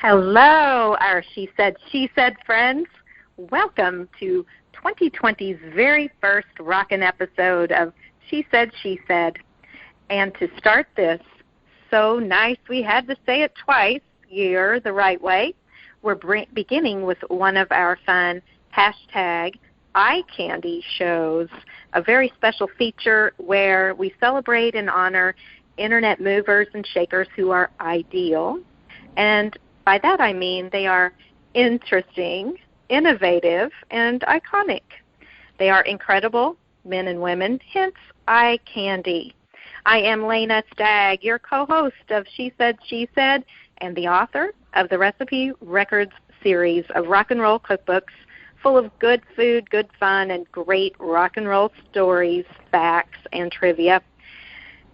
Hello, our She Said friends. Welcome to 2020's very first rockin' episode of She Said. And to start this, so nice we had to say it twice, Youre the right way. We're beginning with one of our fun hashtag eye candy shows, a very special feature where we celebrate and honor internet movers and shakers who are ideal. And by that I mean they are interesting, innovative, and iconic. They are incredible men and women, hence eye candy. I am Lanea Stagg, your co-host of She Said, and the author of the Recipe Records series of rock and roll cookbooks full of good food, good fun, and great rock and roll stories, facts, and trivia.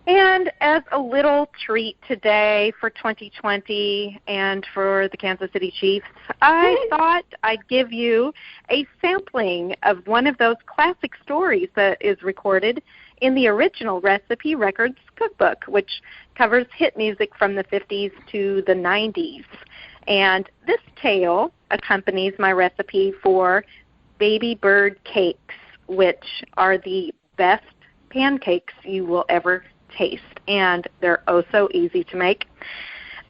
And as a little treat today for 2020 and for the Kansas City Chiefs, I thought I'd give you a sampling of one of those classic stories that is recorded in the original Recipe Records cookbook, which covers hit music from the 50s to the 90s. And this tale accompanies my recipe for baby bird cakes, which are the best pancakes you will ever taste, and they're oh so easy to make.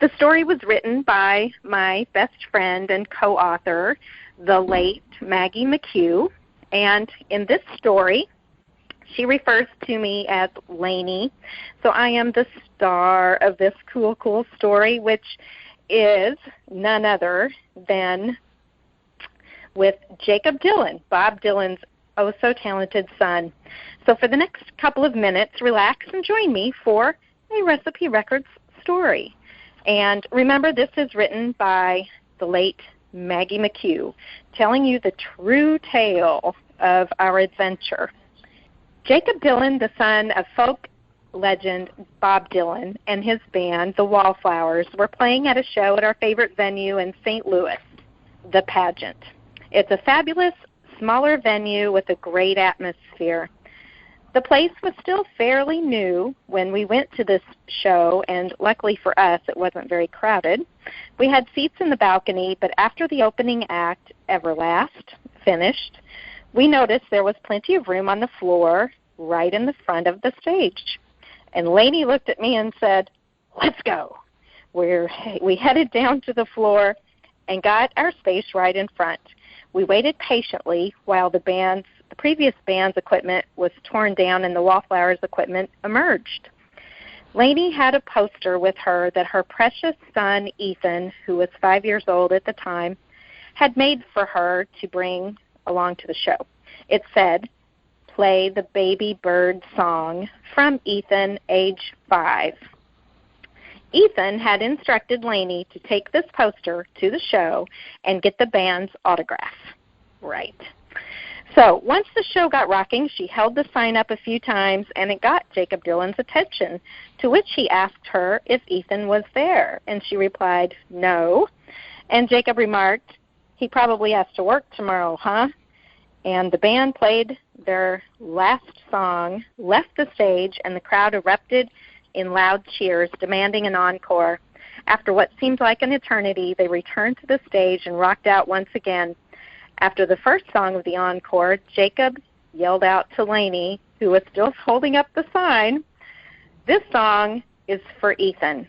The story was written by my best friend and co-author, the late Maggie McHugh, and in this story, she refers to me as Laney, so I am the star of this cool story, which is none other than with Jacob Dylan, Bob Dylan's oh-so-talented son. So for the next couple of minutes, relax and join me for a Recipe Records story. And remember, this is written by the late Maggie McHugh, telling you the true tale of our adventure. Jacob Dylan, the son of folk legend Bob Dylan, and his band, the Wallflowers, were playing at a show at our favorite venue in St. Louis, The Pageant. It's a fabulous, smaller venue with a great atmosphere. The place was still fairly new when we went to this show, and luckily for us, it wasn't very crowded. We had seats in the balcony, but after the opening act, Everlast, finished, we noticed there was plenty of room on the floor right in the front of the stage. And Laney looked at me and said, "Let's go." We headed down to the floor and got our space right in front. We waited patiently while the previous band's equipment was torn down and the Wallflowers equipment emerged. Laney had a poster with her that her precious son, Ethan, who was 5 years old at the time, had made for her to bring along to the show. It said, "Play the Baby Bird song from Ethan, age 5. Ethan had instructed Laney to take this poster to the show and get the band's autograph. Right. So once the show got rocking, she held the sign up a few times, and it got Jacob Dylan's attention, to which he asked her if Ethan was there, and she replied, "No." And Jacob remarked, "He probably has to work tomorrow, huh?" And the band played their last song, left the stage, and the crowd erupted in loud cheers, demanding an encore. After what seemed like an eternity, they returned to the stage and rocked out once again. After the first song of the encore, Jacob yelled out to Laney, who was still holding up the sign, "This song is for Ethan."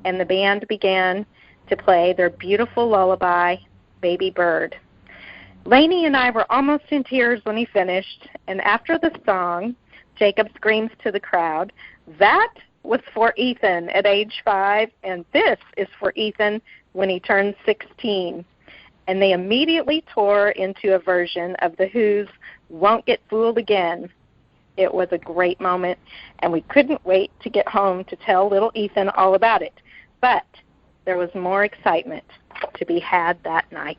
And the band began to play their beautiful lullaby, Baby Bird. Laney and I were almost in tears when he finished, and after the song, Jacob screams to the crowd, "That was for Ethan at age 5, and this is for Ethan when he turns 16. And they immediately tore into a version of The Who's Won't Get Fooled Again. It was a great moment, and we couldn't wait to get home to tell little Ethan all about it. But there was more excitement to be had that night.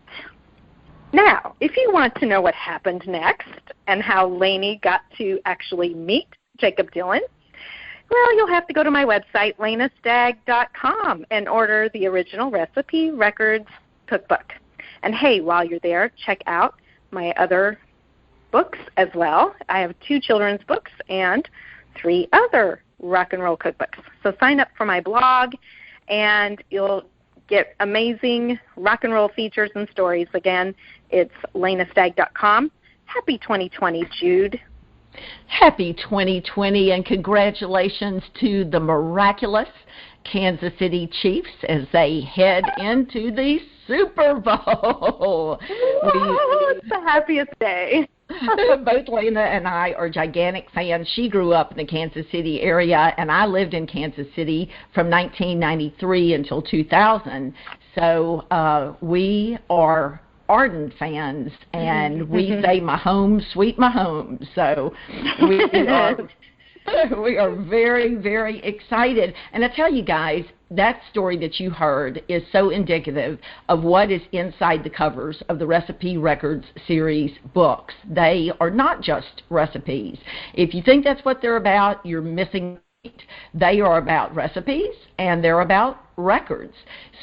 Now, if you want to know what happened next and how Laney got to actually meet Jacob Dylan, well, you'll have to go to my website, laneastagg.com, and order the original Recipe Records cookbook. And hey, while you're there, check out my other books as well. I have 2 children's books and 3 other rock and roll cookbooks. So sign up for my blog, and you'll get amazing rock and roll features and stories. Again, it's LenaStagg.com. Happy 2020, Jude. Happy 2020, and congratulations to the miraculous Kansas City Chiefs as they head into the Super Bowl. It's the happiest day. Both Lena and I are gigantic fans. She grew up in the Kansas City area, and I lived in Kansas City from 1993 until 2000. So we are ardent fans, and we say Mahomes, sweet Mahomes. So we are very, very excited. And I tell you guys, that story that you heard is so indicative of what is inside the covers of the Recipe Records series books. They are not just recipes. If you think that's what they're about, you're missing it. They are about recipes, and they're about records.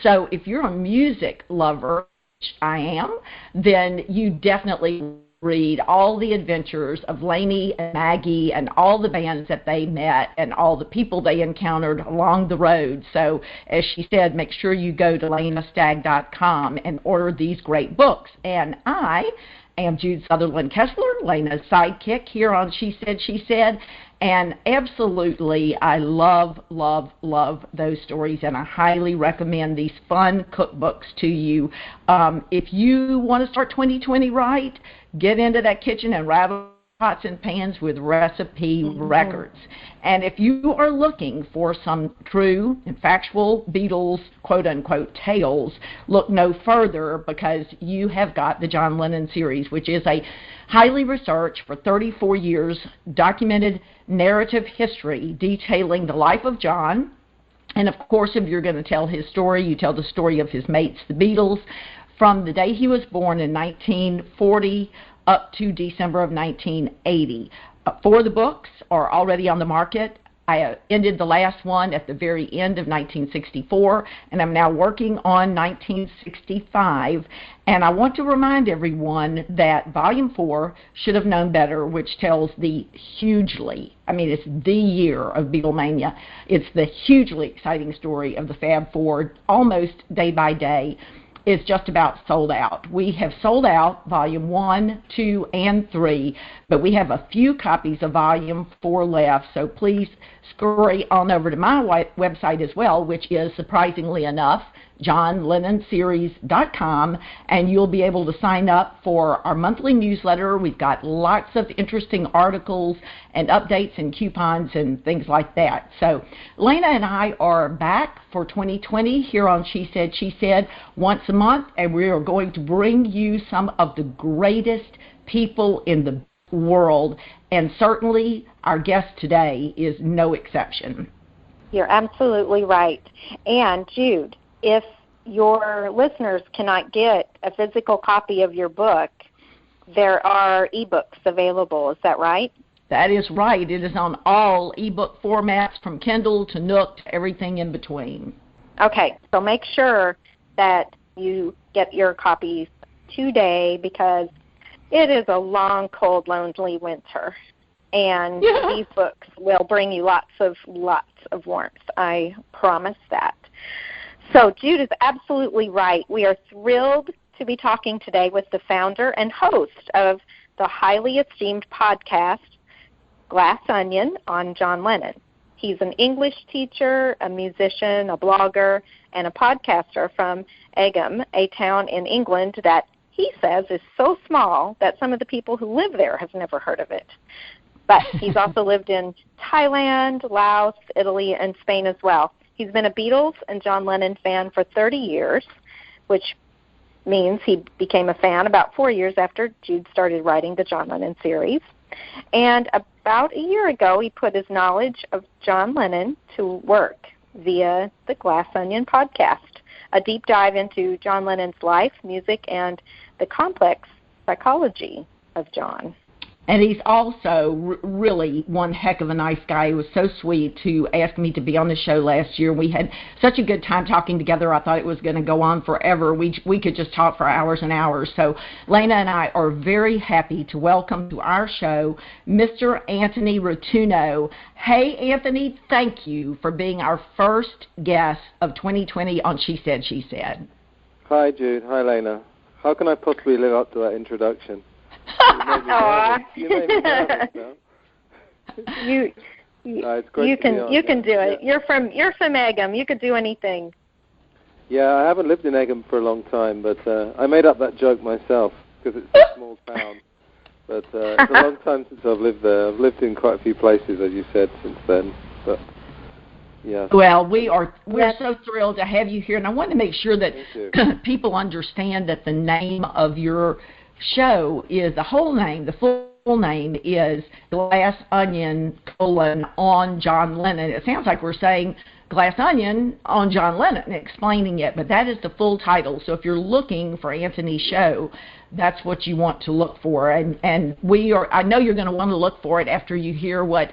So if you're a music lover, which I am, then you definitely read all the adventures of Lanea and Maggie and all the bands that they met and all the people they encountered along the road. So, as she said, make sure you go to LenaStagg.com and order these great books. And I am Jude Southerland Kessler, Lena's sidekick here on She Said, She Said. And absolutely, I love, love, love those stories, and I highly recommend these fun cookbooks to you. If you want to start 2020 right, get into that kitchen and rattle pots and pans with Recipe Records. And if you are looking for some true and factual Beatles, quote-unquote, tales, look no further, because you have got the John Lennon series, which is a highly researched, for 34 years, documented narrative history detailing the life of John. And, of course, if you're going to tell his story, you tell the story of his mates, the Beatles, from the day he was born in 1940 up to December of 1980. 4 of the books are already on the market. I ended the last one at the very end of 1964, and I'm now working on 1965. And I want to remind everyone that Volume 4, Should Have Known Better, which tells the hugely, it's the year of Beatlemania. It's the hugely exciting story of the Fab Four, almost day by day, is just about sold out. We have sold out Volume 1, 2, and 3, but we have a few copies of Volume 4 left, so please scurry on over to my website as well, which is, surprisingly enough, johnlennonseries.com, and you'll be able to sign up for our monthly newsletter. We've got lots of interesting articles and updates and coupons and things like that. So Lena and I are back for 2020 here on She Said, She Said once a month, and we are going to bring you some of the greatest people in the world, and certainly our guest today is no exception. You're absolutely right. And Jude, if your listeners cannot get a physical copy of your book, there are ebooks available. Is that right? That is right. It is on all ebook formats, from Kindle to Nook to everything in between. Okay, so make sure that you get your copies today, because it is a long, cold, lonely winter. And these books will bring you lots of warmth. I promise that. So Jude is absolutely right. We are thrilled to be talking today with the founder and host of the highly esteemed podcast, Glass Onion, on John Lennon. He's an English teacher, a musician, a blogger, and a podcaster from Egham, a town in England that he says is so small that some of the people who live there have never heard of it. But he's also lived in Thailand, Laos, Italy, and Spain as well. He's been a Beatles and John Lennon fan for 30 years, which means he became a fan about 4 years after Jude started writing the John Lennon series. And about a year ago, he put his knowledge of John Lennon to work via the Glass Onion podcast, a deep dive into John Lennon's life, music, and the complex psychology of John. And he's also really one heck of a nice guy. He was so sweet to ask me to be on the show last year. We had such a good time talking together. I thought it was going to go on forever. We could just talk for hours and hours. So Lanea and I are very happy to welcome to our show Mr. Antony Rotunno. Hey, Anthony, thank you for being our first guest of 2020 on She Said, She Said. Hi, Jude. Hi, Lanea. How can I possibly live up to that introduction? You made me nervous now. You can do it. You're from Egham. You could do anything. Yeah, I haven't lived in Egham for a long time, but I made up that joke myself because it's a small town. But it's a long time since I've lived there. I've lived in quite a few places, as you said, since then. But yeah. Well, we're so thrilled to have you here, and I want to make sure that people understand that the name of your show is the whole name. The full name is Glass Onion: on John Lennon. It sounds like we're saying Glass Onion on John Lennon, explaining it, but that is the full title. So if you're looking for Antony's show, that's what you want to look for. And I know you're going to want to look for it after you hear what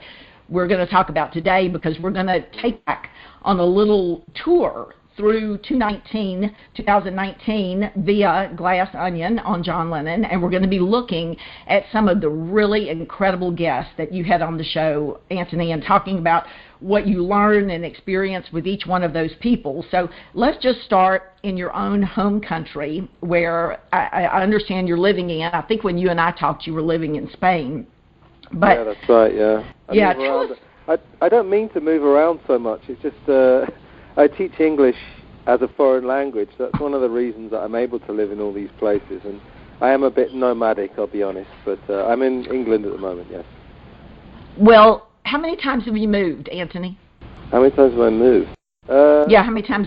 we're going to talk about today, because we're going to take back on a little tour through 2019 via Glass Onion on John Lennon, and we're going to be looking at some of the really incredible guests that you had on the show, Antony, and talking about what you learned and experienced with each one of those people. So let's just start in your own home country, where I understand you're living in. I think when you and I talked, you were living in Spain. But, yeah, that's right, yeah. I don't mean to move around so much. It's just I teach English as a foreign language. That's one of the reasons that I'm able to live in all these places. And I am a bit nomadic, I'll be honest. But I'm in England at the moment, yes. Well, how many times have you moved, Antony? How many times have I moved? Yeah, how many times?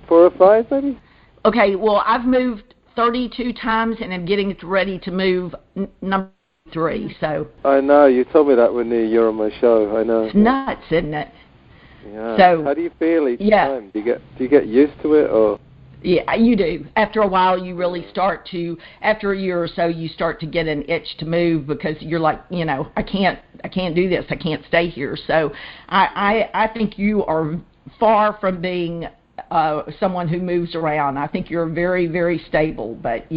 4 or 5, maybe. Okay, well, I've moved 32 times, and I'm getting ready to move number 3. So I know, you told me that when you were on my show. I know. It's nuts, isn't it? Yeah. So how do you feel each time? Do you get used to it, or? Yeah, you do. After a while, you really start to. After a year or so, you start to get an itch to move, because you're like, I can't do this. I can't stay here. So I think you are far from being someone who moves around. I think you're very, very stable. But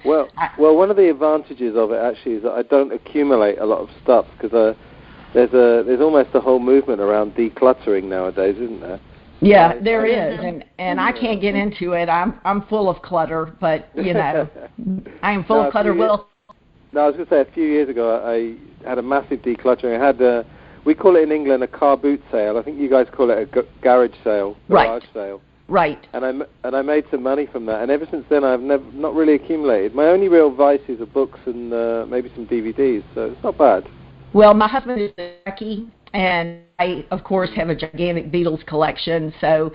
Well, one of the advantages of it actually is that I don't accumulate a lot of stuff, because there's almost a whole movement around decluttering nowadays, isn't there? Yeah, there is, and I can't get into it. I'm full of clutter, but I am full of clutter. No, I was going to say, a few years ago I had a massive decluttering. I had we call it in England a car boot sale. I think you guys call it a garage sale, garage sale. Right. And I made some money from that, and ever since then I've not really accumulated. My only real vices are books and maybe some DVDs, so it's not bad. Well, my husband is a Trekkie, and I, of course, have a gigantic Beatles collection. So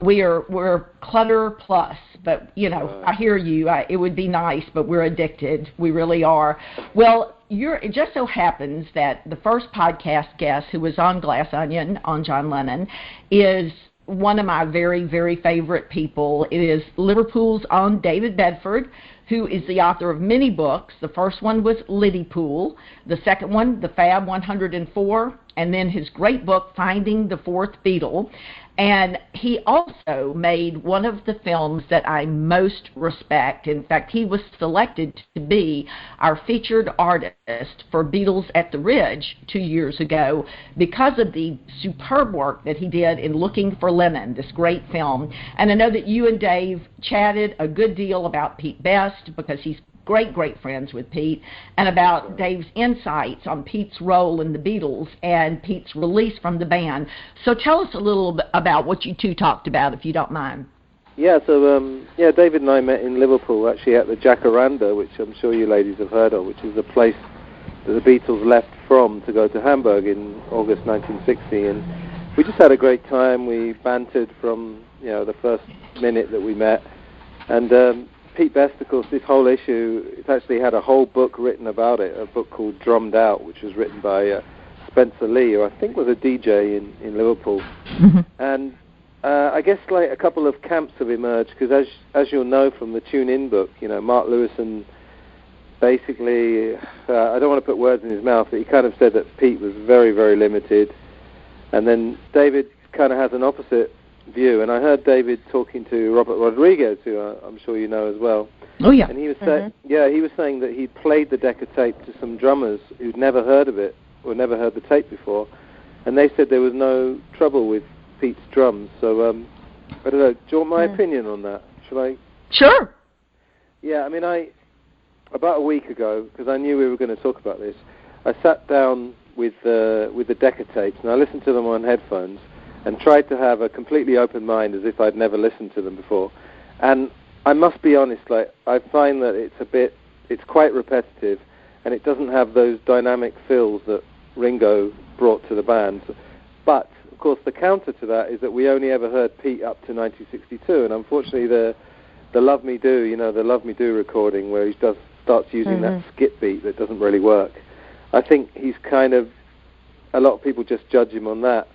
we're clutter plus. But I hear you. It would be nice, but we're addicted. We really are. Well, it just so happens that the first podcast guest who was on Glass Onion on John Lennon is one of my very, very favorite people. It is Liverpool's own David Bedford, who is the author of many books. The first one was Liddypool, the second one, The Fab 104, and then his great book, Finding the Fourth Beatle. And he also made one of the films that I most respect. In fact, he was selected to be our featured artist for Beatles at the Ridge 2 years ago because of the superb work that he did in Looking for Lennon, this great film. And I know that you and Dave chatted a good deal about Pete Best, because he's great friends with Pete, and about Dave's insights on Pete's role in the Beatles and Pete's release from the band. So tell us a little bit about what you two talked about, if you don't mind. Yeah, so David and I met in Liverpool, actually at the Jacaranda, which I'm sure you ladies have heard of, which is the place that the Beatles left from to go to Hamburg in August 1960, and we just had a great time. We bantered from the first minute that we met, and Pete Best, of course, this whole issue, it's actually had a whole book written about it, a book called Drummed Out, which was written by Spencer Lee, who I think was a DJ in Liverpool. Mm-hmm. And I guess like a couple of camps have emerged, because as you'll know from the Tune In book, Mark Lewis and basically, I don't want to put words in his mouth, but he kind of said that Pete was very, very limited. And then David kind of has an opposite view. And I heard David talking to Robert Rodriguez, who I'm sure you know as well. Oh, yeah. And he was he was saying that he'd played the Decca tape to some drummers who'd never heard of it or never heard the tape before. And they said there was no trouble with Pete's drums. So, I don't know. Do you want my opinion on that? Should I? Sure. Yeah, I mean, about a week ago, because I knew we were going to talk about this, I sat down with the Decca tapes, and I listened to them on headphones, and tried to have a completely open mind as if I'd never listened to them before. And I must be honest, like, I find that it's quite repetitive, and it doesn't have those dynamic fills that Ringo brought to the band. But, of course, the counter to that is that we only ever heard Pete up to 1962, and unfortunately the Love Me Do, the Love Me Do recording where he starts using that skip beat that doesn't really work. I think he's kind of, a lot of people just judge him on that.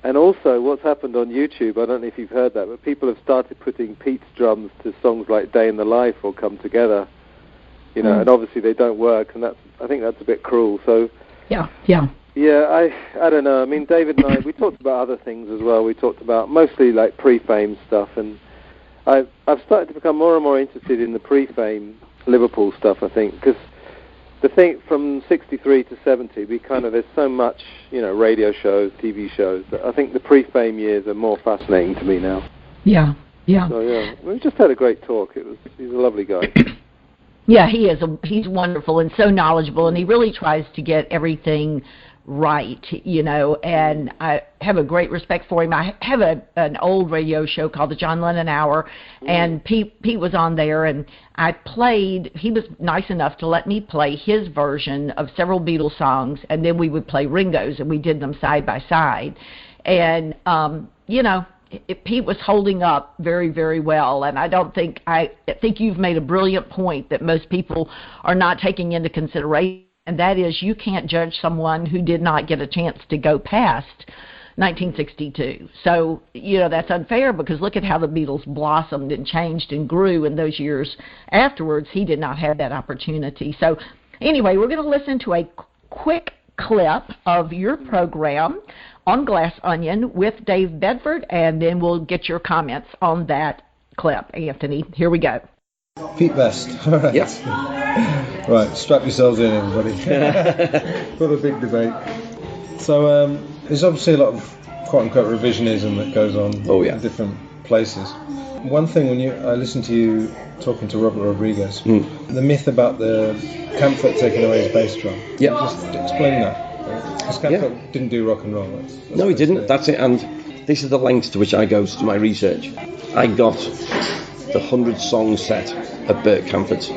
And also what's happened on YouTube, I don't know if you've heard that, but people have started putting Pete's drums to songs like Day in the Life or Come Together, and obviously they don't work, and I think that's a bit cruel. So Yeah, I don't know. I mean, David and I, we talked about other things as well. We talked about mostly like pre-fame stuff, and I've started to become more and more interested in the pre-fame Liverpool stuff, I think, because the thing from 63 to 70, there's so much, radio shows, TV shows, that I think the pre-fame years are more fascinating to me now. Yeah. So, yeah, we just had a great talk. He's a lovely guy. Yeah, he is. He's wonderful and so knowledgeable, and he really tries to get everything right, and I have a great respect for him. I have an old radio show called the John Lennon Hour, and Pete was on there, and he was nice enough to let me play his version of several Beatles songs, and then we would play Ringo's, and we did them side by side. And, Pete was holding up very, very well, and I think you've made a brilliant point that most people are not taking into consideration, and that is you can't judge someone who did not get a chance to go past 1962. So, that's unfair, because look at how the Beatles blossomed and changed and grew in those years afterwards. He did not have that opportunity. So anyway, we're going to listen to a quick clip of your program on Glass Onion with Dave Bedford, and then we'll get your comments on that clip. Anthony, here we go. Pete Best. All right. Yes. Right, strap yourselves in, everybody. What a big debate. So there's obviously a lot of quote-unquote revisionism that goes on in different places. One thing, I listened to you talking to Robert Rodriguez, the myth about the Camford taking away his bass drum. Yeah. Just explain that. Because Camford didn't do rock and roll. No, he didn't. That's it. And this is the lengths to which I go to my research. I got the 100-song set of Bergkamp's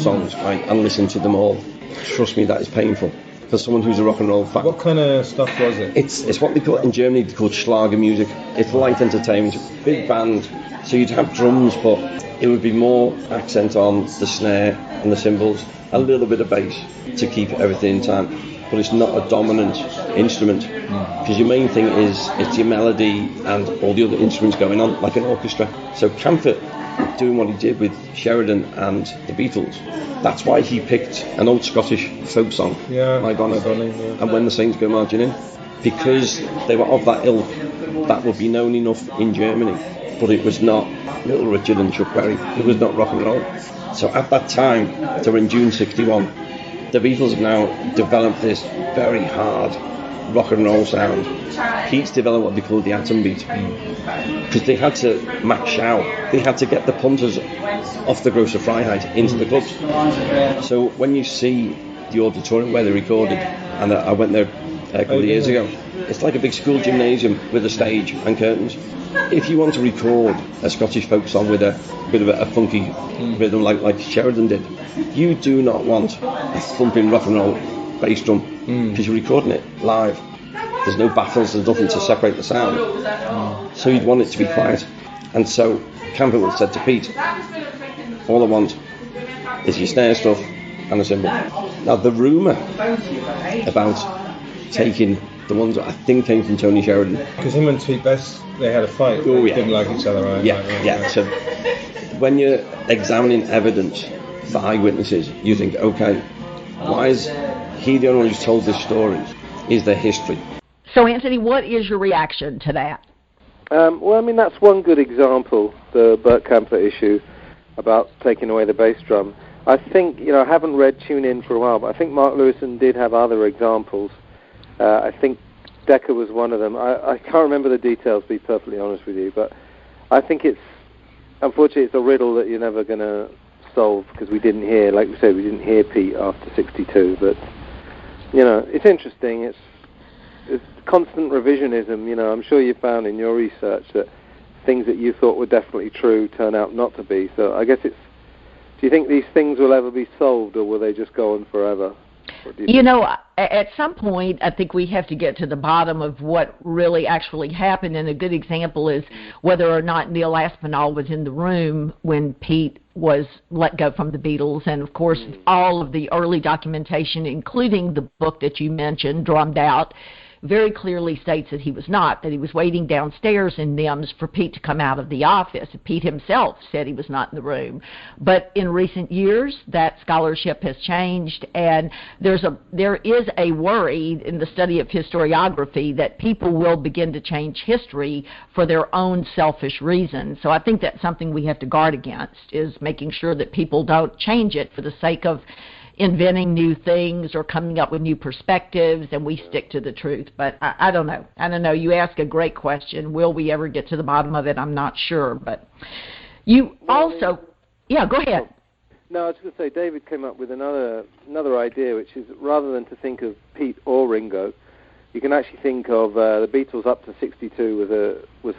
songs, right, and listened to them all. Trust me, that is painful for someone who's a rock and roll fan. What kind of stuff was it? It's what they call in Germany, they call Schlager music. It's light entertainment, big band. So you'd have drums, but it would be more accent on the snare and the cymbals, a little bit of bass to keep everything in time. But it's not a dominant instrument, because your main thing is it's your melody and all the other instruments going on, like an orchestra. So Camford, doing what he did with Sheridan and the Beatles, that's why he picked an old Scottish folk song, like on it, and When the Saints Go Marching In, because they were of that ilk that would be known enough in Germany, but it was not Little Richard and Chuck Berry, it was not rock and roll. So at that time, so in June 61, the Beatles have now developed this very hard rock and roll sound. Pete's developed what they call the atom beat, because they had to match out. They had to get the punters off the Grosse Freiheit into the clubs. So when you see the auditorium where they recorded, and I went there a couple of years ago, it's like a big school gymnasium with a stage and curtains. If you want to record a Scottish folk song with a bit of a funky rhythm like Sheridan did, you do not want a thumping rock and roll bass drum, because you're recording it live. There's no baffles, there's nothing to separate the sound. So you'd want it to be quiet. And so Campbell said to Pete, all I want is your snare stuff and a cymbal. Now the rumour about taking the ones that I think came from Tony Sheridan. Because him and Pete Best, they had a fight. Oh, they yeah. didn't like each other, right? Yeah. So when you're examining evidence for eyewitnesses, you think, okay, why is he the only one who's told this story? Is there history? So, Anthony, what is your reaction to that? Well, I mean, that's one good example, the Bergkamp issue about taking away the bass drum. I think, I haven't read Tune In for a while, but I think Mark Lewison did have other examples. I think Decca was one of them. I can't remember the details, to be perfectly honest with you, but I think unfortunately, it's a riddle that you're never going to solve, because we didn't hear, like we said, we didn't hear Pete after 62, but, it's interesting. It's constant revisionism. I'm sure you found in your research that things that you thought were definitely true turn out not to be. So I guess do you think these things will ever be solved, or will they just go on forever? At some point, I think we have to get to the bottom of what really actually happened, and a good example is whether or not Neil Aspinall was in the room when Pete was let go from the Beatles, and of course all of the early documentation, including the book that you mentioned, Drummed Out, very clearly states that he was not, that he was waiting downstairs in NIMS for Pete to come out of the office. Pete himself said he was not in the room. But in recent years, that scholarship has changed, and there is a worry in the study of historiography that people will begin to change history for their own selfish reasons. So I think that's something we have to guard against, is making sure that people don't change it for the sake of inventing new things or coming up with new perspectives, and we stick to the truth. But I don't know. You ask a great question. Will we ever get to the bottom of it? I'm not sure. But you also, yeah, go ahead. No, I was going to say, David came up with another idea, which is rather than to think of Pete or Ringo, you can actually think of the Beatles up to 62 was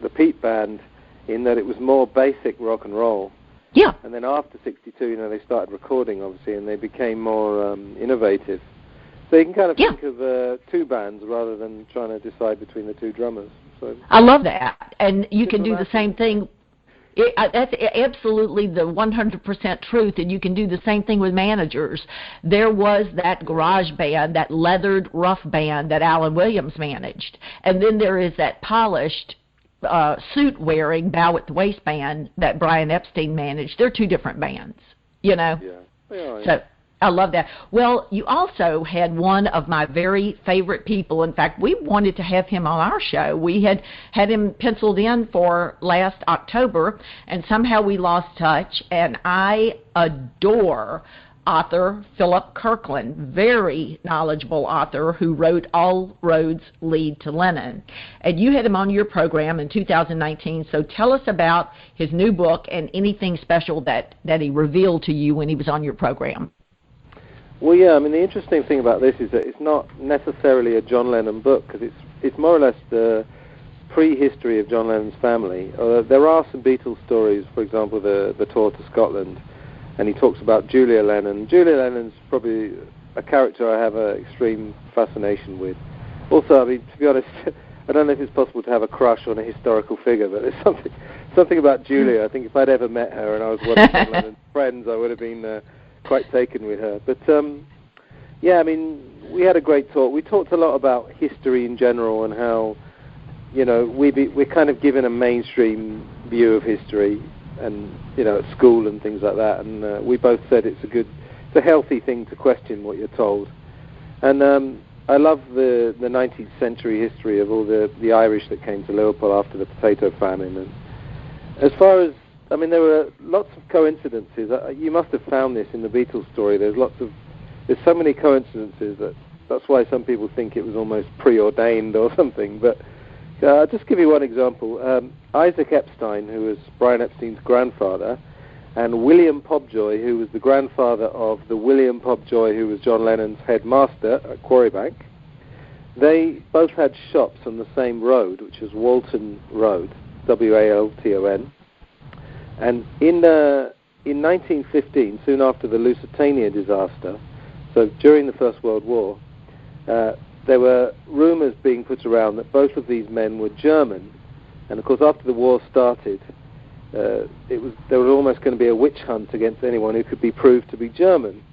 the Pete band, in that it was more basic rock and roll. Yeah. And then after 62, they started recording, obviously, and they became more innovative. So you can kind of think of two bands rather than trying to decide between the two drummers. So I love that. And you can do the same thing. That's absolutely the 100% truth, and you can do the same thing with managers. There was that garage band, that leathered, rough band that Alan Williams managed. And then there is that polished, suit-wearing, bow-at-the-waist band that Brian Epstein managed. They're two different bands, Yeah. So I love that. Well, you also had one of my very favorite people. In fact, we wanted to have him on our show. We had him penciled in for last October, and somehow we lost touch, and I adore author Philip Kirkland, very knowledgeable author who wrote All Roads Lead to Lennon. And you had him on your program in 2019, so tell us about his new book and anything special that he revealed to you when he was on your program. Well, yeah, I mean, the interesting thing about this is that it's not necessarily a John Lennon book, because it's more or less the prehistory of John Lennon's family. There are some Beatles stories, for example, the tour to Scotland, and he talks about Julia Lennon. Julia Lennon's probably a character I have an extreme fascination with. Also, I mean, to be honest, I don't know if it's possible to have a crush on a historical figure, but there's something about Julia. I think if I'd ever met her and I was one of John Lennon's friends, I would have been quite taken with her. But yeah, I mean, we had a great talk. We talked a lot about history in general and how, we're kind of given a mainstream view of history, and at school and things like that. And we both said it's a healthy thing to question what you're told. And I love the 19th century history of all the Irish that came to Liverpool after the potato famine. And as far as, I mean, there were lots of coincidences. You must have found this in the Beatles story. There's so many coincidences that's why some people think it was almost preordained or something. But I'll just give you one example. Isaac Epstein, who was Brian Epstein's grandfather, and William Pobjoy, who was the grandfather of the William Pobjoy who was John Lennon's headmaster at Quarrybank, they both had shops on the same road, which is Walton Road, Walton. And in 1915, soon after the Lusitania disaster, so during the First World War, there were rumors being put around that both of these men were German. And of course, after the war started, there was almost going to be a witch hunt against anyone who could be proved to be German.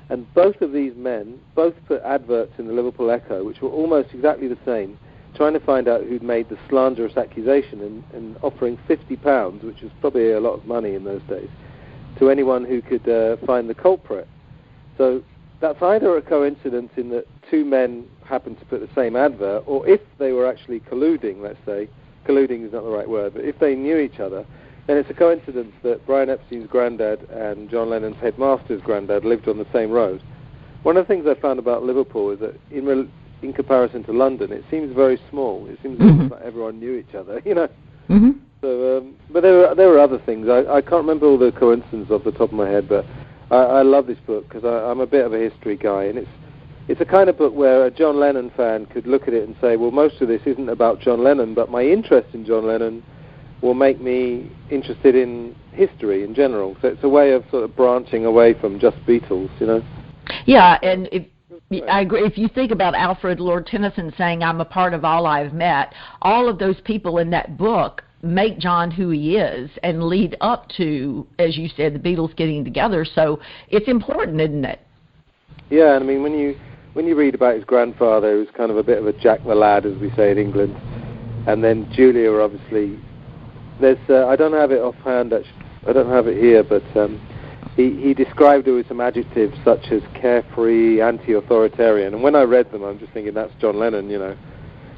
And both of these men both put adverts in the Liverpool Echo, which were almost exactly the same, trying to find out who'd made the slanderous accusation and offering £50, which was probably a lot of money in those days, to anyone who could find the culprit. So that's either a coincidence in that two men happened to put the same advert, or if they were actually colluding, let's say, colluding is not the right word, but if they knew each other, then it's a coincidence that Brian Epstein's granddad and John Lennon's headmaster's granddad lived on the same road. One of the things I found about Liverpool is that in comparison to London, it seems very small. It seems like everyone knew each other, you know. Mm-hmm. So, but there were other things. I can't remember all the coincidences off the top of my head, but I love this book because I'm a bit of a history guy, and it's a kind of book where a John Lennon fan could look at it and say, well, most of this isn't about John Lennon, but my interest in John Lennon will make me interested in history in general. So it's a way of sort of branching away from just Beatles, you know. Yeah, and I agree. If you think about Alfred, Lord Tennyson saying, I'm a part of all I've met, all of those people in that book make John who he is and lead up to, as you said, the Beatles getting together. So it's important, isn't it? Yeah, and I mean, when you read about his grandfather, who was kind of a bit of a Jack the Lad, as we say in England, and then Julia, obviously, there's I don't have it offhand, actually, I don't have it here, but he described her with some adjectives such as carefree, anti-authoritarian, and when I read them, I'm just thinking that's John Lennon, you know.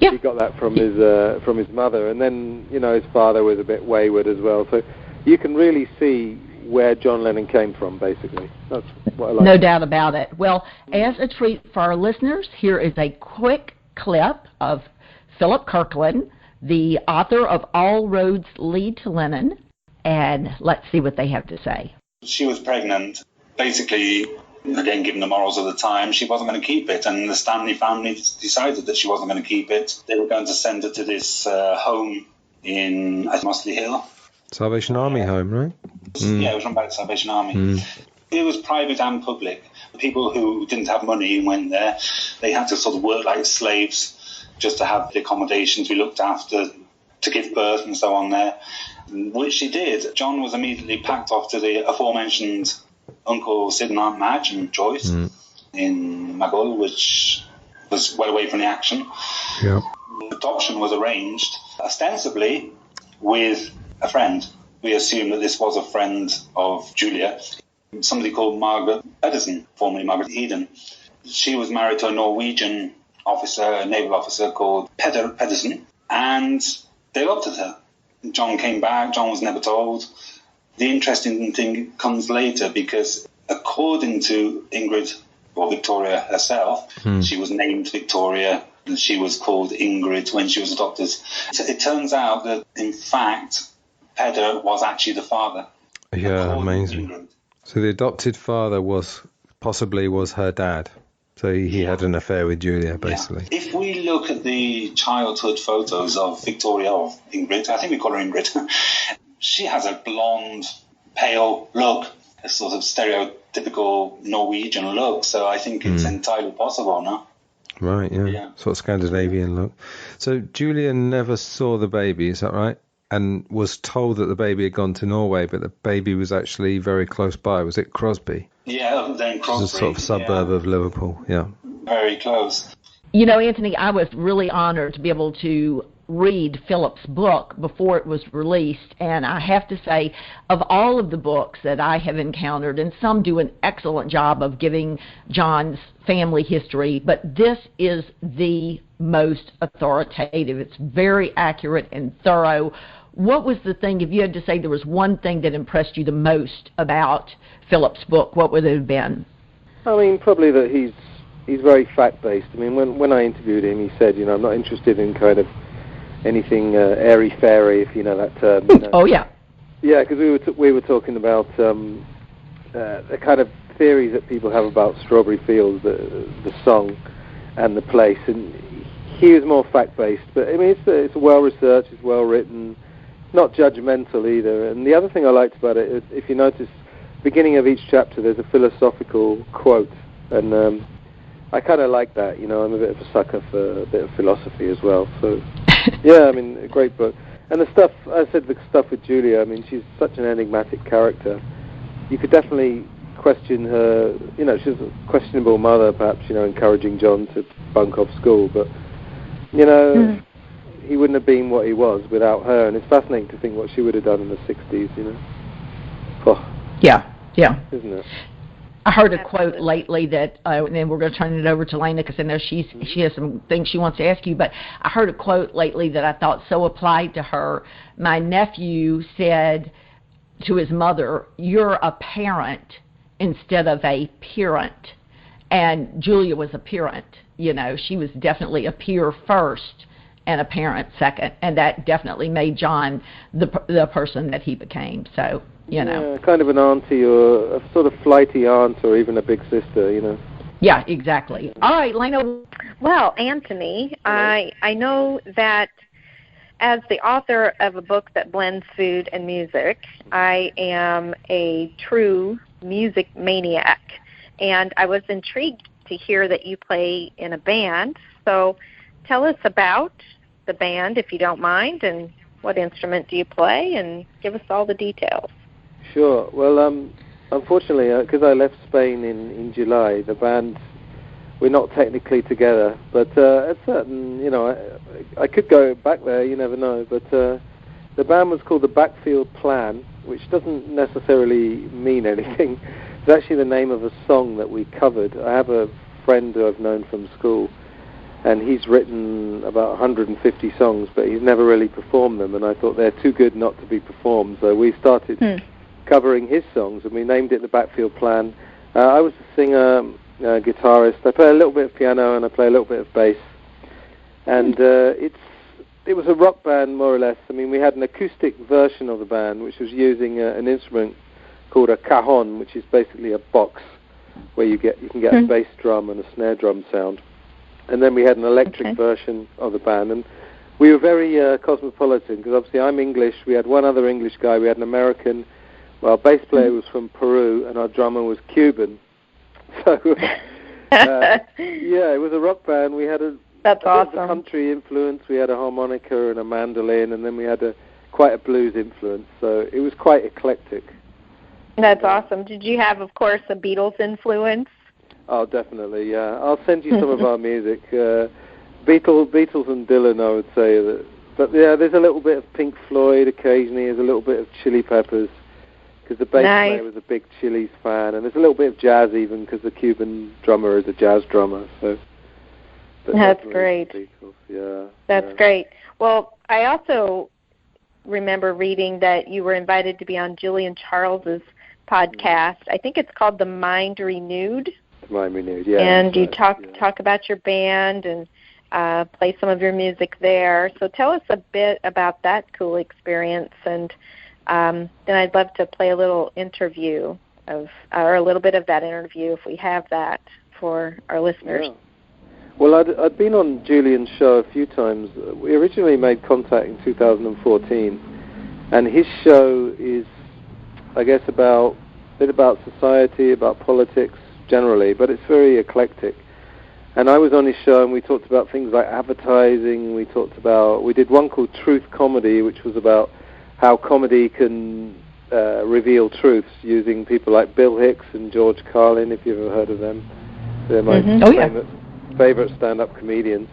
Yeah. He got that from his mother, and then, you know, his father was a bit wayward as well. So you can really see where John Lennon came from, basically. That's what I like. No doubt about it. Well, as a treat for our listeners, here is a quick clip of Philip Kirkland, the author of All Roads Lead to Lennon, and let's see what they have to say. She was pregnant. Basically, again, given the morals of the time, she wasn't going to keep it, and the Stanley family decided that she wasn't going to keep it. They were going to send her to this home in Mossley Hill. Salvation Army home, right? Yeah, it was run by the Salvation Army. It was private and public. The people who didn't have money went there. They had to sort of work like slaves just to have the accommodation to be looked after, to give birth and so on there, which she did. John was immediately packed off to the aforementioned Uncle Sid and Aunt Madge and Joyce in Maghull, which was well away from the action. Yeah. Adoption was arranged ostensibly with a friend. We assume that this was a friend of Julia, somebody called Margaret Pedersen, formerly Margaret Eden. She was married to a Norwegian officer, a naval officer called Pedersen, and they adopted her. John came back. John was never told. The interesting thing comes later, because according to Ingrid, or Victoria herself, she was named Victoria and she was called Ingrid when she was adopted. So it turns out that, in fact, Peder was actually the father. Yeah, amazing. So the adopted father was her dad. So he had an affair with Julia, basically. Yeah. If we look at the childhood photos of Victoria, or Ingrid, I think we call her Ingrid, she has a blonde, pale look, a sort of stereotypical Norwegian look. So I think it's entirely possible, no? Right, yeah. Sort of Scandinavian look. So Julia never saw the baby, is that right? And was told that the baby had gone to Norway, but the baby was actually very close by. Was it Crosby? Yeah, then Crosby. It's a sort of suburb of Liverpool, yeah. Very close. You know, Anthony, I was really honored to be able to read Philip's book before it was released, and I have to say, of all of the books that I have encountered, and some do an excellent job of giving John's family history, but this is the most authoritative. It's very accurate and thorough. What was the thing, if you had to say there was one thing that impressed you the most about Philip's book, what would it have been? I mean, probably that he's very fact-based. I mean, when I interviewed him, he said, you know, I'm not interested in kind of anything airy-fairy, if you know that term. You know? Oh, yeah. Yeah, because we were talking about the kind of theories that people have about Strawberry Fields, the song and the place, and he was more fact-based. But I mean, it's well-researched, it's well-written, not judgmental either. And the other thing I liked about it is, if you notice, beginning of each chapter, there's a philosophical quote, and I kind of like that. You know, I'm a bit of a sucker for a bit of philosophy as well. So, yeah, I mean, a great book. And the stuff, I said, the stuff with Julia, I mean, she's such an enigmatic character. You could definitely question her, you know, she's a questionable mother, perhaps, you know, encouraging John to bunk off school, but, you know, he wouldn't have been what he was without her, and it's fascinating to think what she would have done in the 60s, you know. Oh. Yeah, yeah. Isn't it? I heard a quote lately that, and then we're going to turn it over to Lanea because I know she has some things she wants to ask you, but I heard a quote lately that I thought so applied to her. My nephew said to his mother, "You're a parent instead of a parent." And Julia was a parent. You know, she was definitely a peer first and a parent second, and that definitely made John the person that he became. So, you know. Yeah, kind of an auntie or a sort of flighty aunt or even a big sister, you know. Yeah, exactly. All right, Lanea. Well, Antony, I know that as the author of a book that blends food and music, I am a true music maniac. And I was intrigued to hear that you play in a band. So tell us about the band, if you don't mind, and what instrument do you play, and give us all the details. Sure. Well, unfortunately, because I left Spain in July, the band, we're not technically together. But at certain, you know, I could go back there, you never know. But the band was called the Backfield Plan, which doesn't necessarily mean anything. It's actually the name of a song that we covered. I have a friend who I've known from school, and he's written about 150 songs, but he's never really performed them, and I thought they're too good not to be performed, so we started covering his songs, and we named it the Backfield Plan. I was a singer, guitarist. I play a little bit of piano, and I play a little bit of bass, and it was a rock band, more or less. I mean, we had an acoustic version of the band, which was using an instrument called a cajon, which is basically a box where you can get a bass drum and a snare drum sound. And then we had an electric version of the band, and we were very cosmopolitan, because obviously I'm English. We had one other English guy. We had an American. Well, our bass player was from Peru, and our drummer was Cuban. So, yeah, it was a rock band. We had a bit of a country influence. We had a harmonica and a mandolin, and then we had quite a blues influence. So it was quite eclectic. That's awesome. Did you have, of course, a Beatles influence? Oh, definitely, yeah. I'll send you some of our music. Beatles and Dylan, I would say. But, yeah, there's a little bit of Pink Floyd occasionally. There's a little bit of Chili Peppers, because the bass player was a big Chili's fan. And there's a little bit of jazz, even, because the Cuban drummer is a jazz drummer. So that's great. Beatles, yeah. That's great. Well, I also remember reading that you were invited to be on Julian Charles's podcast. I think it's called The Mind Renewed. Mind Renewed, yeah. And you talk about your band and play some of your music there. So tell us a bit about that cool experience, and then I'd love to play a little interview or a little bit of that interview if we have that for our listeners. Yeah. Well, I'd been on Julian's show a few times. We originally made contact in 2014, and his show is, I guess, a bit about society, about politics generally, but it's very eclectic. And I was on his show, and we talked about things like advertising. We did one called Truth Comedy, which was about how comedy can reveal truths using people like Bill Hicks and George Carlin, if you've ever heard of them. They're my favorite stand-up comedians.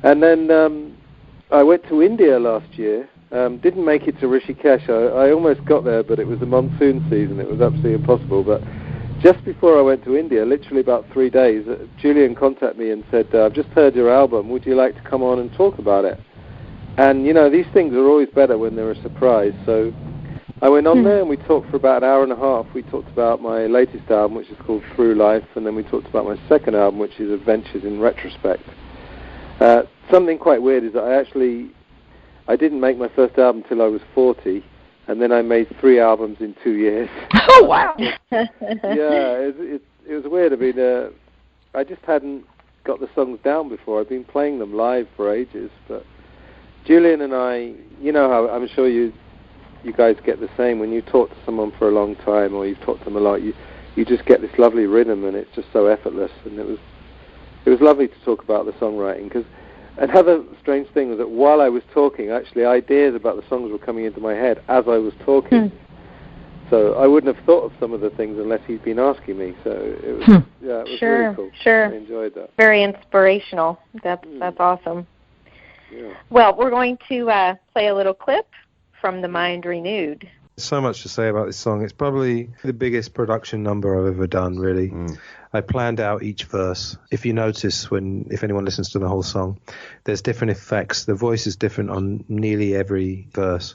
And then I went to India last year. Didn't make it to Rishikesh. I almost got there, but it was the monsoon season. It was absolutely impossible. But just before I went to India, literally about 3 days, Julian contacted me and said, I've just heard your album. Would you like to come on and talk about it? And, you know, these things are always better when they're a surprise. So I went on there, and we talked for about an hour and a half. We talked about my latest album, which is called Through Life, and then we talked about my second album, which is Adventures in Retrospect. Something quite weird is that I didn't make my first album until I was 40, and then I made 3 albums in 2 years. Oh, wow. Yeah, it was weird. I mean, I just hadn't got the songs down before. I've been playing them live for ages, but Julian and I, you know how, I'm sure you guys get the same, when you talk to someone for a long time or you've talked to them a lot, you just get this lovely rhythm, and it's just so effortless. And it was lovely to talk about the songwriting, because another strange thing was that while I was talking, actually ideas about the songs were coming into my head as I was talking. So I wouldn't have thought of some of the things unless he'd been asking me. So it was, it was really cool. Sure. I enjoyed that. Very inspirational. That's awesome. Yeah. Well, we're going to play a little clip from The Mind Renewed. So much to say about this song. It's probably the biggest production number I've ever done, really. I planned out each verse. If you notice, if anyone listens to the whole song, there's different effects. The voice is different on nearly every verse.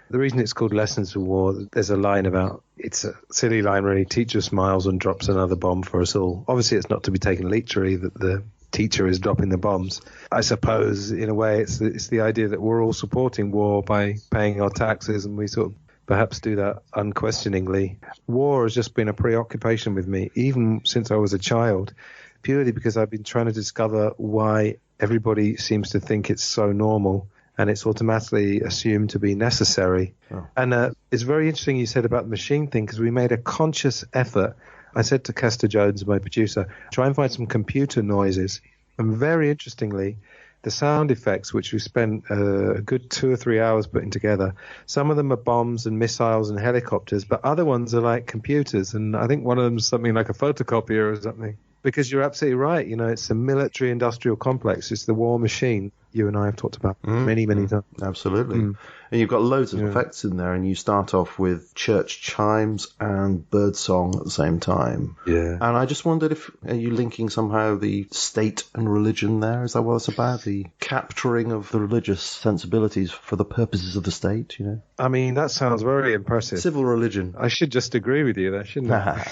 The reason it's called Lessons of War, there's a line about, it's a silly line really, teacher smiles and drops another bomb for us all. Obviously, it's not to be taken literally that the teacher is dropping the bombs. I suppose, in a way, it's the idea that we're all supporting war by paying our taxes, and we sort of perhaps do that unquestioningly. War has just been a preoccupation with me, even since I was a child, purely because I've been trying to discover why everybody seems to think it's so normal and it's automatically assumed to be necessary. Oh. And it's very interesting you said about the machine thing, because we made a conscious effort. I said to Kessler Jones, my producer, try and find some computer noises. And very interestingly, the sound effects, which we spent a good 2 or 3 hours putting together, some of them are bombs and missiles and helicopters, but other ones are like computers. And I think one of them is something like a photocopier or something. Because you're absolutely right. You know, it's a military-industrial complex. It's the war machine you and I have talked about many times. Absolutely. And you've got loads of effects in there, and you start off with church chimes and birdsong at the same time. Yeah. And I just wondered are you linking somehow the state and religion there? Is that what it's about? The capturing of the religious sensibilities for the purposes of the state, you know? I mean, that sounds very impressive. Civil religion. I should just agree with you there, shouldn't I?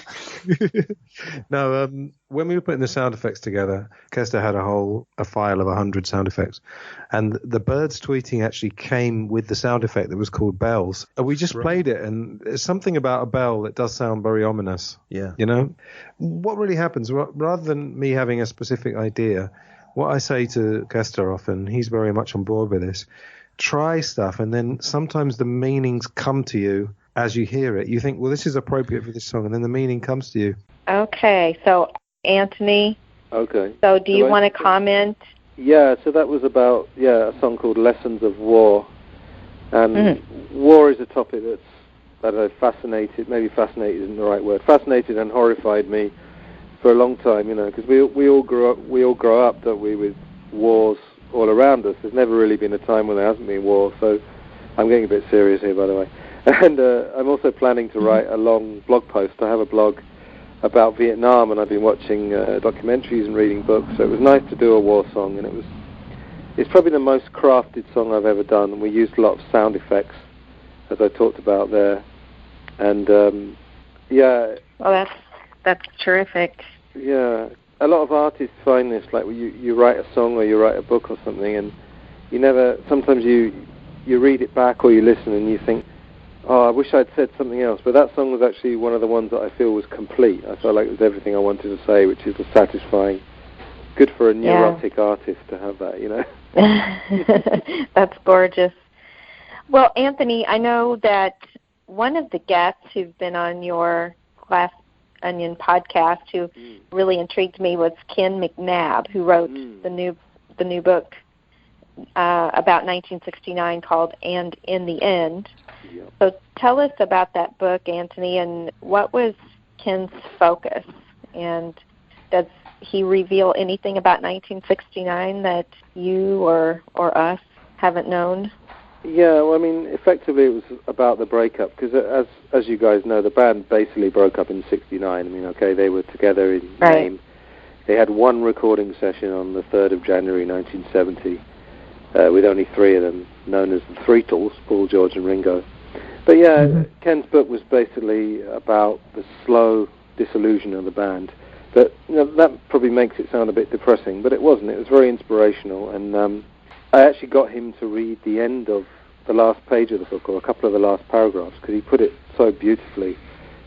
No, when we were putting the sound effects together, Kessler had a file of 100 sound effects. And the birds tweeting actually came with the sound effect that was called bells. And we just played it, and there's something about a bell that does sound very ominous. Yeah. You know? What really happens, rather than me having a specific idea, what I say to Kessler often, he's very much on board with this, try stuff, and then sometimes the meanings come to you as you hear it. You think, well, this is appropriate for this song, and then the meaning comes to you. Okay, so Antony. Okay. So do you want to comment? Yeah, so that was about, a song called Lessons of War. And war is a topic that fascinated, maybe fascinated isn't the right word, fascinated and horrified me for a long time, you know, because we all grow up, don't we, with wars all around us. There's never really been a time when there hasn't been war, so I'm getting a bit serious here, by the way. And I'm also planning to write a long blog post. I have a blog about Vietnam, and I've been watching documentaries and reading books, so it was nice to do a war song, and it's probably the most crafted song I've ever done, and we used a lot of sound effects, as I talked about there, and Well, that's terrific. Yeah, a lot of artists find this, like you write a song or you write a book or something, and sometimes you read it back or you listen and you think, oh, I wish I'd said something else. But that song was actually one of the ones that I feel was complete. I felt like it was everything I wanted to say, which is satisfying. Good for a neurotic artist to have that, you know. That's gorgeous. Well, Antony, I know that one of the guests who've been on your Glass Onion podcast who really intrigued me was Ken McNab, who wrote the new book about 1969 called And in the End. Yep. So tell us about that book, Antony, and what was Ken's focus? And does he reveal anything about 1969 that you or us haven't known? Yeah, well, I mean, effectively it was about the breakup, because as you guys know, the band basically broke up in 69. I mean, okay, they were together in name. They had one recording session on the 3rd of January 1970, with only 3 of them, known as the Threetles, Paul, George and Ringo. But yeah, Ken's book was basically about the slow dissolution of the band. But that probably makes it sound a bit depressing, but it wasn't. It was very inspirational, and I actually got him to read the end of the last page of the book, or a couple of the last paragraphs, because he put it so beautifully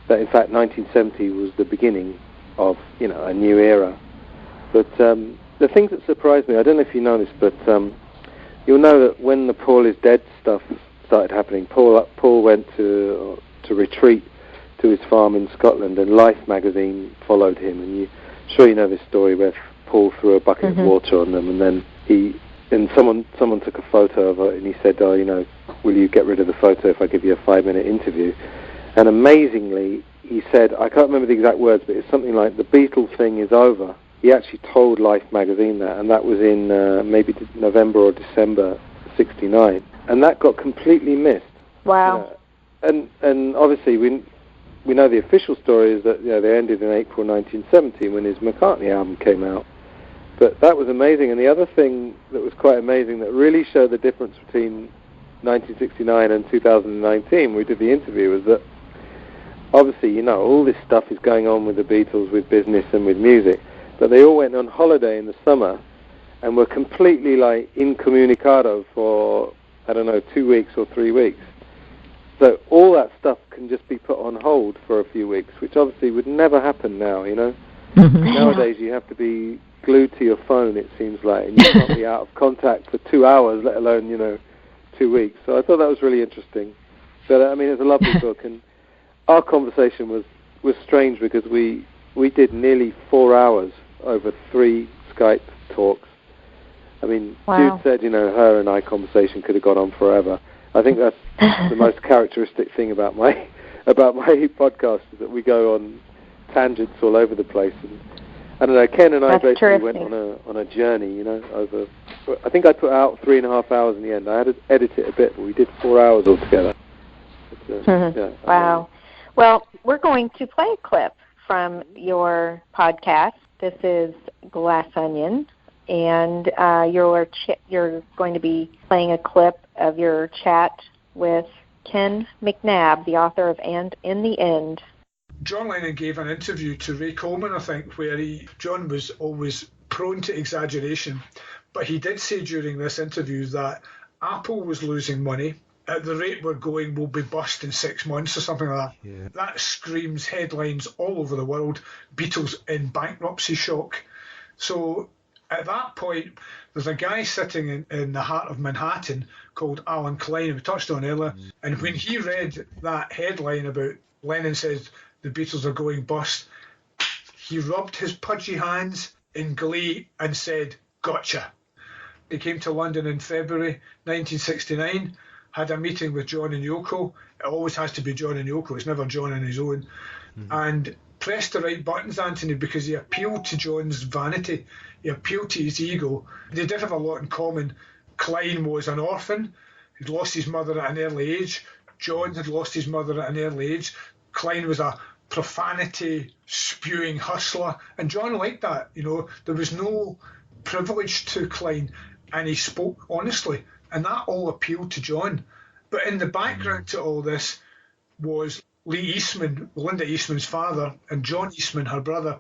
that, in fact, 1970 was the beginning of, a new era. But the things that surprised me, I don't know if you know this, but you'll know that when the Paul is dead stuff started happening, Paul went to retreat to his farm in Scotland, and Life magazine followed him, and you know this story where Paul threw a bucket of water on them, and then someone took a photo of it, and he said, will you get rid of the photo if I give you a 5-minute interview? And amazingly, he said, I can't remember the exact words, but it's something like, the Beatles thing is over. He actually told Life magazine that, and that was in maybe November or December 69. And that got completely missed. Wow. and obviously we know the official story is that they ended in April 1970 when his McCartney album came out. But that was amazing. And the other thing that was quite amazing that really showed the difference between 1969 and 2019, we did the interview, was that obviously, all this stuff is going on with the Beatles, with business and with music, but they all went on holiday in the summer and were completely incommunicado for, 2 weeks or 3 weeks. So all that stuff can just be put on hold for a few weeks, which obviously would never happen now, Mm-hmm. Nowadays you have to be glued to your phone, it seems like, and you can't be out of contact for 2 hours, let alone, 2 weeks. So I thought that was really interesting. But it's a lovely book, and our conversation was strange because we did nearly 4 hours over 3 Skype talks. Wow. Jude said, her and I conversation could have gone on forever. I think that's the most characteristic thing about my podcast, is that we go on tangents all over the place. And I don't know, Ken and I basically went on a journey, over. I think I put out 3.5 hours in the end. I had to edit it a bit, but we did 4 hours altogether. Wow. Well, we're going to play a clip from your podcast. This is Glass Onion, and you're going to be playing a clip of your chat with Ken McNab, the author of And in the End. John Lennon gave an interview to Ray Coleman, I think, where John was always prone to exaggeration, but he did say during this interview that Apple was losing money. At the rate we're going, we'll be bust in 6 months or something like that. Yeah. That screams headlines all over the world. Beatles in bankruptcy shock. So at that point, there's a guy sitting in the heart of Manhattan called Alan Klein, we touched on earlier, and when he read that headline about Lennon says the Beatles are going bust, he rubbed his pudgy hands in glee and said, "Gotcha." He came to London in February 1969, had a meeting with John and Yoko. It always has to be John and Yoko, it's never John on his own. And pressed the right buttons, Anthony, because he appealed to John's vanity. He appealed to his ego. They did have a lot in common. Klein was an orphan. He'd lost his mother at an early age. John had lost his mother at an early age. Klein was a profanity-spewing hustler. And John liked that. There was no privilege to Klein, and he spoke honestly. And that all appealed to John. But in the background to all this was Lee Eastman, Linda Eastman's father, and John Eastman, her brother.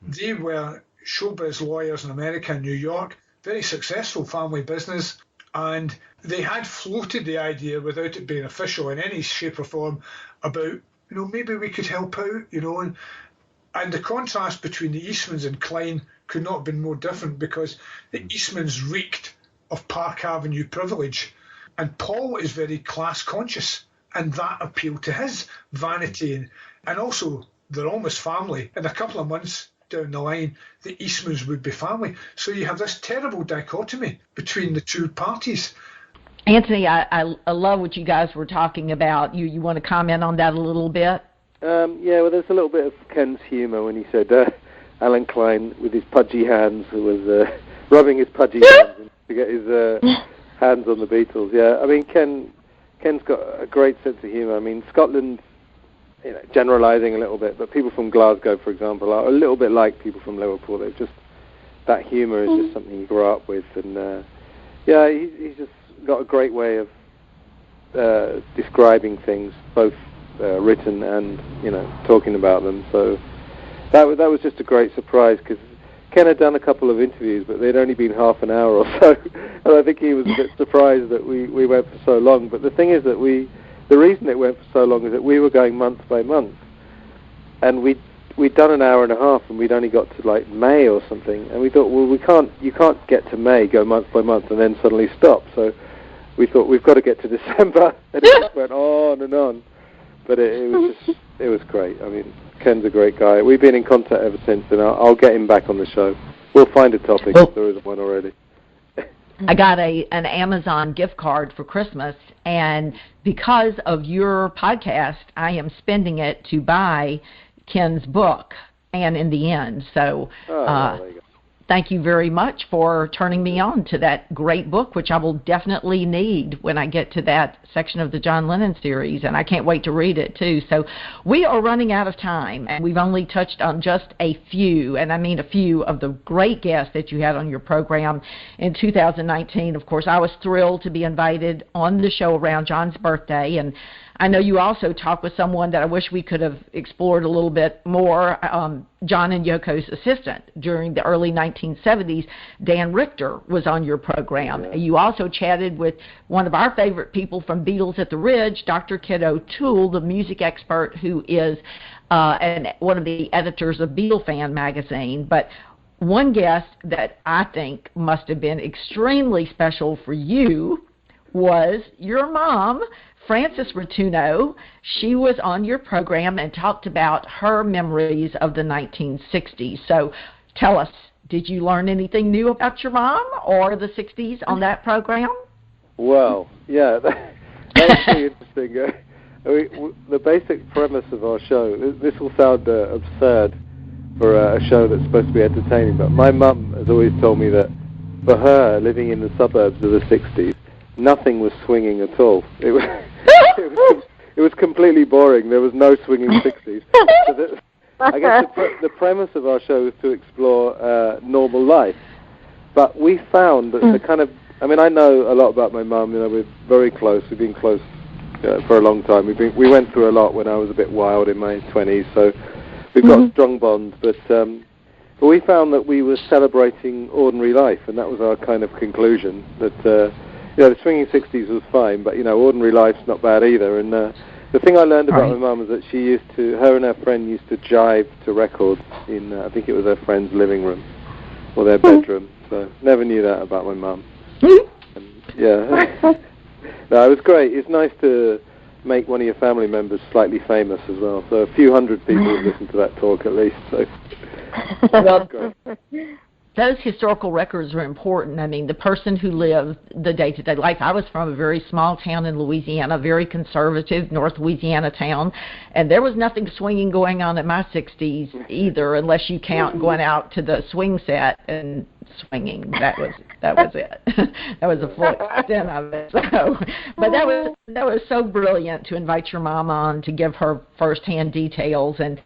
They were showbiz lawyers in America and New York, very successful family business, and they had floated the idea without it being official in any shape or form about, maybe we could help out, and the contrast between the Eastmans and Klein could not have been more different, because the Eastmans reeked of Park Avenue privilege, and Paul is very class conscious, and that appealed to his vanity, and also they're almost family. In a couple of months down the line, the Eastmans would be family. So you have this terrible dichotomy between the two parties. Anthony, I love what you guys were talking about. You want to comment on that a little bit? Well, there's a little bit of Ken's humour when he said Alan Klein with his pudgy hands was rubbing his pudgy hands to get his hands on the Beatles. Yeah, Ken's got a great sense of humour. Scotland, generalising a little bit, but people from Glasgow, for example, are a little bit like people from Liverpool. They're just, that humour is just something you grow up with, and he's just got a great way of describing things, both written and talking about them. So that was just a great surprise, because Ken had done a couple of interviews, but they'd only been half an hour or so, and I think he was a bit surprised that we went for so long. But the thing is that the reason it went for so long is that we were going month by month, and we'd done an hour and a half, and we'd only got to May or something, and we thought, well, you can't get to May, go month by month, and then suddenly stop. So we thought, we've got to get to December, and it just went on and on. But it was great. Ken's a great guy. We've been in contact ever since, and I'll get him back on the show. We'll find a topic if there isn't one already. I got an Amazon gift card for Christmas, and because of your podcast, I am spending it to buy Ken's book, And in the End. So there you go. thank you very much for turning me on to that great book, which I will definitely need when I get to that section of the John Lennon series, and I can't wait to read it, too. So we are running out of time, and we've only touched on just a few, and I mean a few, of the great guests that you had on your program in 2019. Of course, I was thrilled to be invited on the show around John's birthday, and I know you also talked with someone that I wish we could have explored a little bit more, John and Yoko's assistant during the early 1970s. Dan Richter was on your program. Yeah. You also chatted with one of our favorite people from Beatles at the Ridge, Dr. Kit O'Toole, the music expert who is one of the editors of Beatle Fan magazine. But one guest that I think must have been extremely special for you was your mom, Frances Rotunno. She was on your program and talked about her memories of the 1960s. So tell us, did you learn anything new about your mom or the 60s on that program? Well, yeah, that was pretty interesting. The basic premise of our show, this will sound absurd for a show that's supposed to be entertaining, but my mum has always told me that for her, living in the suburbs of the 60s, nothing was swinging at all. It was completely boring. There was no swinging 60s. So I guess the premise of our show is to explore normal life. But we found that the kind of, I mean, I know a lot about my mum. You know, we're very close. We've been close for a long time. We went through a lot when I was a bit wild in my 20s. So we've got a strong bond. But we found that we were celebrating ordinary life, and that was our kind of conclusion. That the swinging 60s was fine, but, ordinary life's not bad either. And the thing I learned about my mum is that her and her friend used to jive to records in, I think it was her friend's living room or their bedroom. So never knew that about my mum. Yeah. No, it was great. It's nice to make one of your family members slightly famous as well. So a few hundred people have listened to that talk at least. So that's great. Those historical records are important. I mean, the person who lived the day-to-day life. I was from a very small town in Louisiana, very conservative North Louisiana town, and there was nothing swinging going on in my 60s either, unless you count going out to the swing set and swinging. That was it. That was a full extent of it. So, but that was so brilliant to invite your mom on to give her firsthand details. And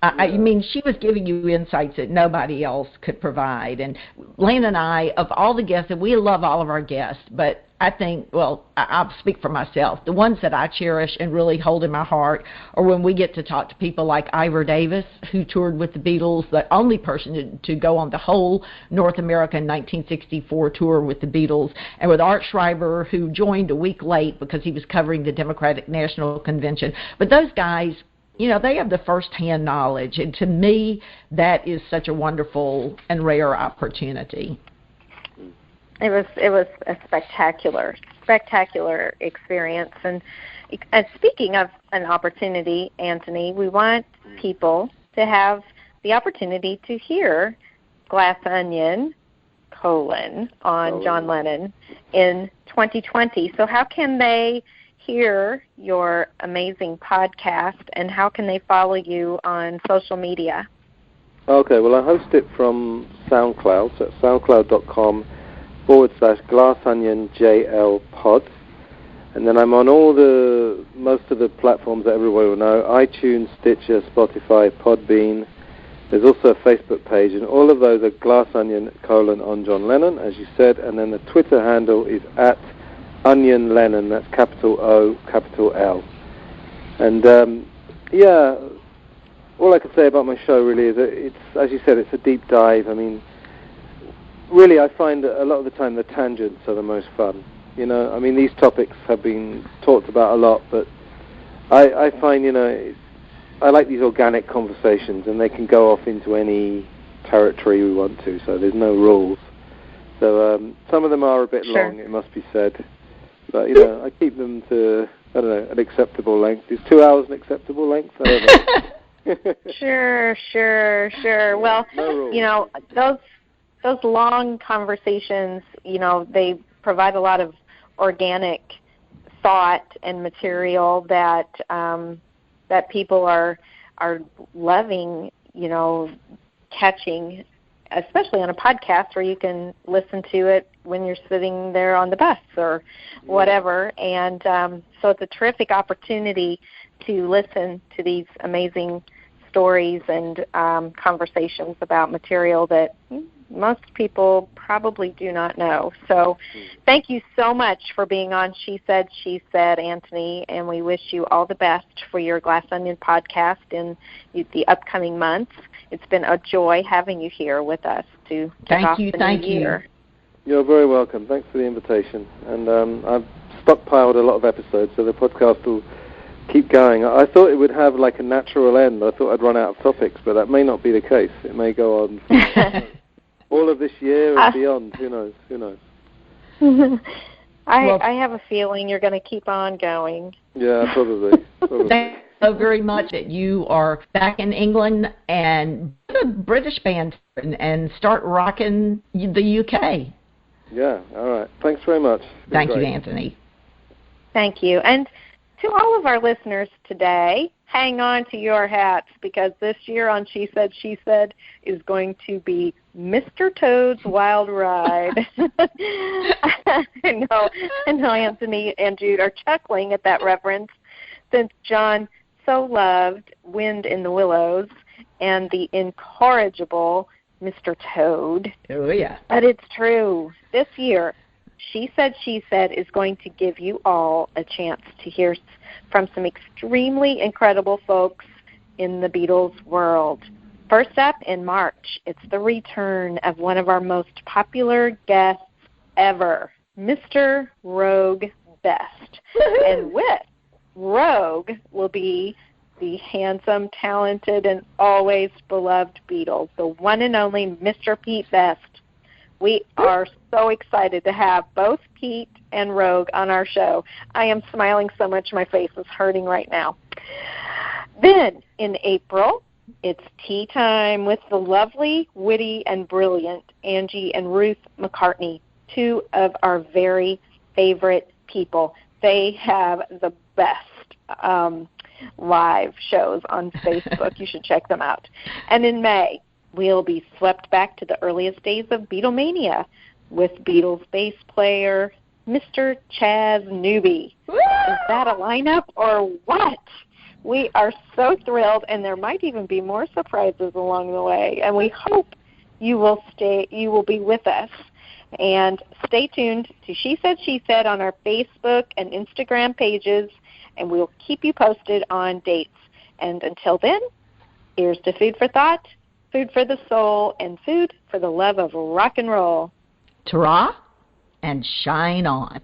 I mean, she was giving you insights that nobody else could provide. And Lane and I, of all the guests, and we love all of our guests, but I think, well, I'll speak for myself. The ones that I cherish and really hold in my heart are when we get to talk to people like Ivor Davis, who toured with the Beatles, the only person to go on the whole North American 1964 tour with the Beatles, and with Art Schreiber, who joined a week late because he was covering the Democratic National Convention. But those guys, they have the first-hand knowledge, and to me, that is such a wonderful and rare opportunity. It was a spectacular experience. And speaking of an opportunity, Antony, we want people to have the opportunity to hear Glass Onion, on John Lennon in 2020. So how can they hear your amazing podcast, and how can they follow you on social media? Okay, well, I host it from SoundCloud, so it's soundcloud.com/glassonionjlpod. And then I'm on most of the platforms that everybody will know, iTunes, Stitcher, Spotify, Podbean. There's also a Facebook page, and all of those are Glass Onion, on John Lennon, as you said, and then the Twitter handle is @Onion Lennon, that's capital O, capital L. And, all I can say about my show really is that it's, as you said, it's a deep dive. I mean, really I find that a lot of the time the tangents are the most fun. I mean, these topics have been talked about a lot, but I find, I like these organic conversations, and they can go off into any territory we want to, so there's no rules. So some of them are a bit long, it must be said. But, I keep them to, I don't know, an acceptable length. Is 2 hours an acceptable length? I don't know. Sure. Well, no those long conversations, they provide a lot of organic thought and material that that people are loving, catching especially on a podcast where you can listen to it when you're sitting there on the bus or whatever. And so it's a terrific opportunity to listen to these amazing stories and conversations about material that most people probably do not know. So thank you so much for being on She Said, Antony, and we wish you all the best for your Glass Onion podcast in the upcoming months. It's been a joy having you here with us to kick off the new year. You're very welcome. Thanks for the invitation. And I've stockpiled a lot of episodes, so the podcast will keep going. I thought it would have like a natural end. I thought I'd run out of topics, but that may not be the case. It may go on all of this year and beyond. Who knows? I have a feeling you're going to keep on going. Yeah, probably. Thank you so very much that you are back in England and a British band and start rocking the UK. Yeah, all right. Thanks very much. Thank you, Antony. Thank you. And to all of our listeners today, hang on to your hats, because this year on She Said is going to be Mr. Toad's Wild Ride. I know Antony and Jude are chuckling at that reference, since John so loved Wind in the Willows and the incorrigible Mr. Toad. Oh, yeah. But it's true. This year, She Said is going to give you all a chance to hear from some extremely incredible folks in the Beatles world. First up, in March, it's the return of one of our most popular guests ever, Mr. Rogue Best. And with Rogue will be the handsome, talented, and always beloved Beatle, the one and only Mr. Pete Best. We are so excited to have both Pete and Rogue on our show. I am smiling so much my face is hurting right now. Then, in April, it's tea time with the lovely, witty, and brilliant Angie and Ruth McCartney, two of our very favorite people. They have the best live shows on Facebook. You should check them out. And in May, we'll be swept back to the earliest days of Beatlemania with Beatles bass player Mr. Chaz Newby. Is that a lineup or what? We are so thrilled, and there might even be more surprises along the way. And we hope you will be with us. And stay tuned to She Said on our Facebook and Instagram pages, and we'll keep you posted on dates. And until then, here's to food for thought, food for the soul, and food for the love of rock and roll. Ta-ra, and shine on.